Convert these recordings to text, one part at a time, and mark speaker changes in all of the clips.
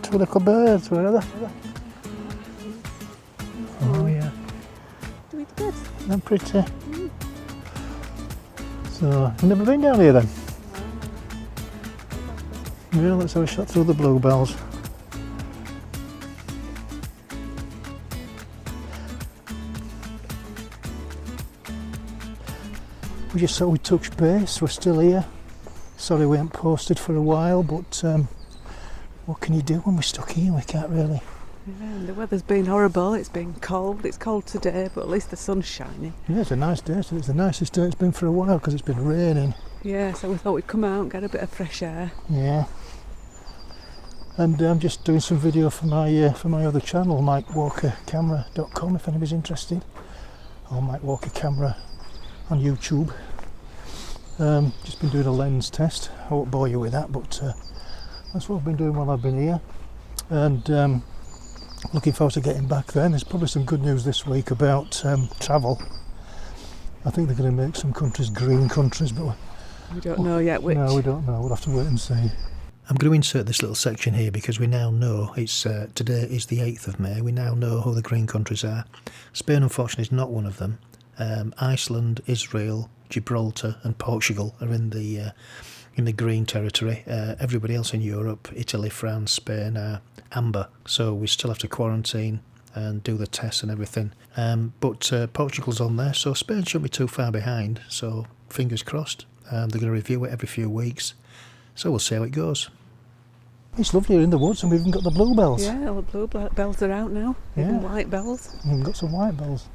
Speaker 1: two little birds. Where are they? Oh yeah.
Speaker 2: Doing good.
Speaker 1: They're pretty. So, you've never been down here then? Yeah, let's have a shot through the bluebells. We just thought we'd touch base, we're still here. Sorry we haven't posted for a while, but what can you do when we're stuck here? We can't really.
Speaker 2: Yeah, and the weather's been horrible, it's been cold. It's cold today, but at least the sun's shining.
Speaker 1: Yeah, it's a nice day. It's the nicest day it's been for a while because it's been raining.
Speaker 2: Yeah, so we thought we'd come out and get a bit of fresh air.
Speaker 1: Yeah. And I'm just doing some video for my other channel, MikeWalkerCamera.com, if anybody's interested. Or Mike Walker Camera on YouTube. Just been doing a lens test. I won't bore you with that, but that's what I've been doing while I've been here. And looking forward to getting back then. There's probably some good news this week about travel. I think they're going to make some countries green countries, but
Speaker 2: we don't know yet which.
Speaker 1: No, we don't know. We'll have to wait and see. I'm going to insert this little section here because we now know it's today is the 8th of May. We now know who the green countries are. Spain, unfortunately, is not one of them. Iceland, Israel, Gibraltar, and Portugal are in the green territory. Everybody else in Europe, Italy, France, Spain are amber. So we still have to quarantine and do the tests and everything. But Portugal's on there, so Spain shouldn't be too far behind. So fingers crossed. They're going to review it every few weeks. So we'll see how it goes. It's lovely here in the woods, and we've even got the bluebells.
Speaker 2: Yeah, all the bluebells are out now.
Speaker 1: Yeah.
Speaker 2: Even white bells.
Speaker 1: We've got some white bells.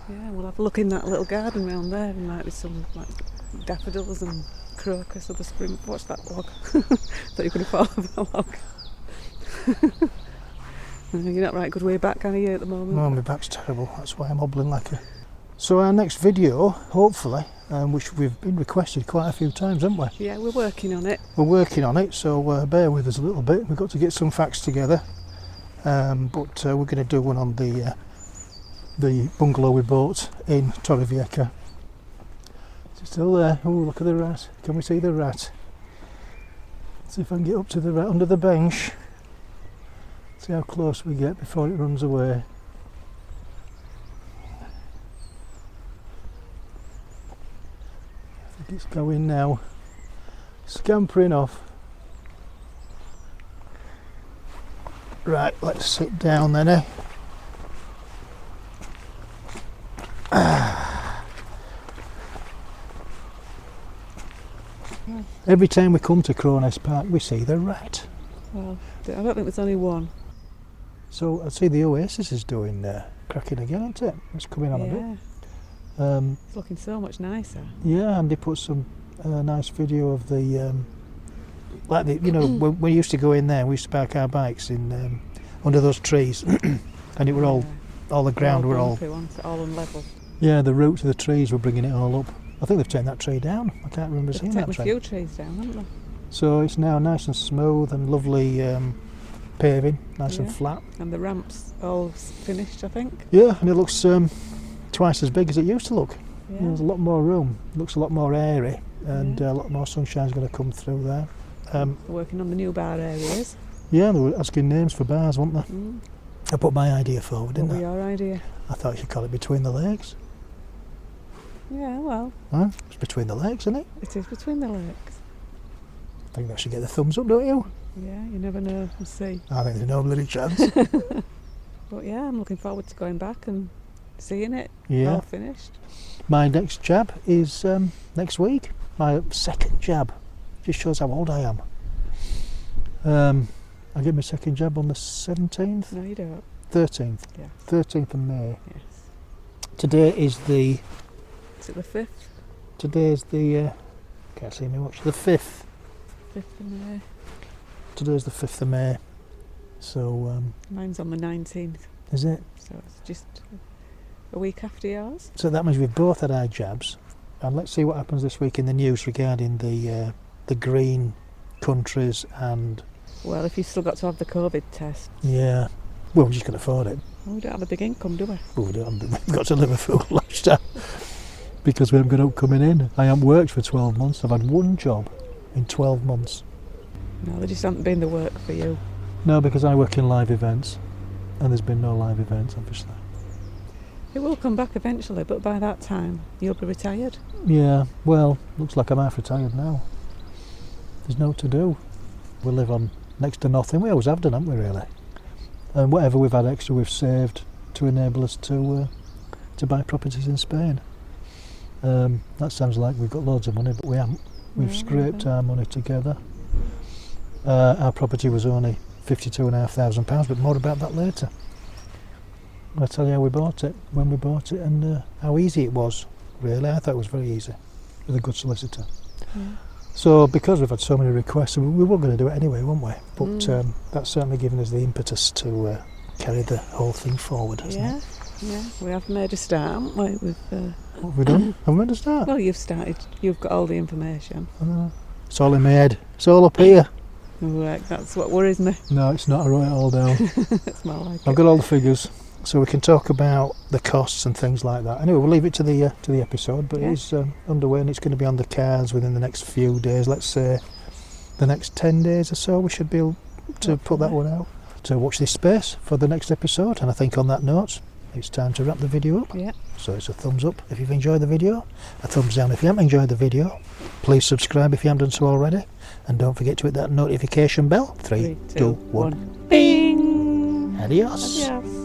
Speaker 2: Yeah, we'll have a look in that little garden round there. There might be some like daffodils and crocus of the spring. Watch that log. Thought you were going to fall off that log. You're not right good way back, are you, at the moment?
Speaker 1: No, my back's terrible. That's why I'm hobbling like a... So our next video, hopefully, which we've been requested quite a few times, haven't we?
Speaker 2: Yeah, we're working on it.
Speaker 1: We're working on it, so bear with us a little bit. We've got to get some facts together. But we're going to do one on the bungalow we bought in Torrevieja. Is it still there? Oh, look at the rat. Can we see the rat? See if I can get up to the rat under the bench. See how close we get before it runs away. I think it's going now. Scampering off. Right, let's sit down then, eh? Every time we come to Croness Park we see the rat.
Speaker 2: Well, I don't think there's only one.
Speaker 1: So I see the Oasis is doing cracking again, isn't it? It's coming on a bit.
Speaker 2: It's looking so much nicer.
Speaker 1: Yeah, and they put some nice video of the like the, you know, when we used to go in there, we used to park our bikes in under those trees, and it were all the ground were all
Speaker 2: unlevel.
Speaker 1: Yeah, the roots of the trees were bringing it all up. I think they've taken that tree down. I can't remember seeing that tree.
Speaker 2: They've taken a few trees down, haven't they?
Speaker 1: So it's now nice and smooth and lovely paving, nice and flat.
Speaker 2: And the ramp's all finished, I think.
Speaker 1: Yeah, and it looks twice as big as it used to look.
Speaker 2: Yeah.
Speaker 1: There's a lot more room. It looks a lot more airy, and a lot more sunshine's going to come through there.
Speaker 2: They're working on the new bar areas.
Speaker 1: Yeah, they were asking names for bars, weren't they? Mm. I put my idea forward, didn't I?
Speaker 2: What was your idea?
Speaker 1: I thought you should call it Between the Legs.
Speaker 2: Yeah, well.
Speaker 1: Huh? It's between the legs, isn't it?
Speaker 2: It is between the legs.
Speaker 1: I think that should get the thumbs up, don't you?
Speaker 2: Yeah, you never know. We'll see.
Speaker 1: I think there's no bloody chance.
Speaker 2: But yeah, I'm looking forward to going back and seeing it all finished.
Speaker 1: My next jab is next week. My second jab. Just shows how old I am. I get my second jab on the 17th.
Speaker 2: No, you don't.
Speaker 1: 13th.
Speaker 2: Yeah.
Speaker 1: 13th of May.
Speaker 2: Yes.
Speaker 1: Today is the...
Speaker 2: Is it the 5th?
Speaker 1: Today is the... can't see me much. The 5th.
Speaker 2: 5th of May.
Speaker 1: Today's the 5th of May. So...
Speaker 2: mine's on the 19th.
Speaker 1: Is it?
Speaker 2: So it's just a week after yours.
Speaker 1: So that means we've both had our jabs. And let's see what happens this week in the news regarding the green countries and...
Speaker 2: Well, if you've still got to have the COVID test.
Speaker 1: Yeah. Well, we just can afford it.
Speaker 2: Well, we don't have a big income, do we?
Speaker 1: Well, we've got to live a full lifestyle because we haven't got up coming in. I haven't worked for 12 months. I've had one job in 12 months.
Speaker 2: No, they just haven't been the work for you.
Speaker 1: No, because I work in live events, and there's been no live events, obviously.
Speaker 2: It will come back eventually, but by that time you'll be retired.
Speaker 1: Yeah, well, looks like I'm half retired now. There's no to do. We live on next to nothing. We always have done, haven't we, really? And whatever we've had extra, we've saved to enable us to buy properties in Spain. That sounds like we've got loads of money, but we haven't. We've scraped our money together. Our property was only £52,500, but more about that later. I'll tell you how we bought it, when we bought it, and how easy it was, really. I thought it was very easy, with a good solicitor.
Speaker 2: Yeah.
Speaker 1: So, because we've had so many requests, we were going to do it anyway, weren't we? But that's certainly given us the impetus to carry the whole thing forward, hasn't it?
Speaker 2: Yeah, we have made a start, haven't we?
Speaker 1: What have we done? Have we made a start?
Speaker 2: Well, you've started. You've got all the information.
Speaker 1: It's all in my head. It's all up here.
Speaker 2: Right, that's what worries me.
Speaker 1: No, it's not. I wrote it all down.
Speaker 2: It's more like
Speaker 1: I've got all the figures, so we can talk about the costs and things like that. Anyway, we'll leave it to the episode, but it is underway and it's going to be on the cards within the next few days. Let's say the next 10 days or so, we should be able to put that one out. So watch this space for the next episode, and I think on that note, it's time to wrap the video up.
Speaker 2: Yeah.
Speaker 1: So it's a thumbs up if you've enjoyed the video, a thumbs down if you haven't enjoyed the video. Please subscribe if you haven't done so already, and don't forget to hit that notification bell. 3, 2, 1.
Speaker 2: Bing!
Speaker 1: Adios.
Speaker 2: Adios.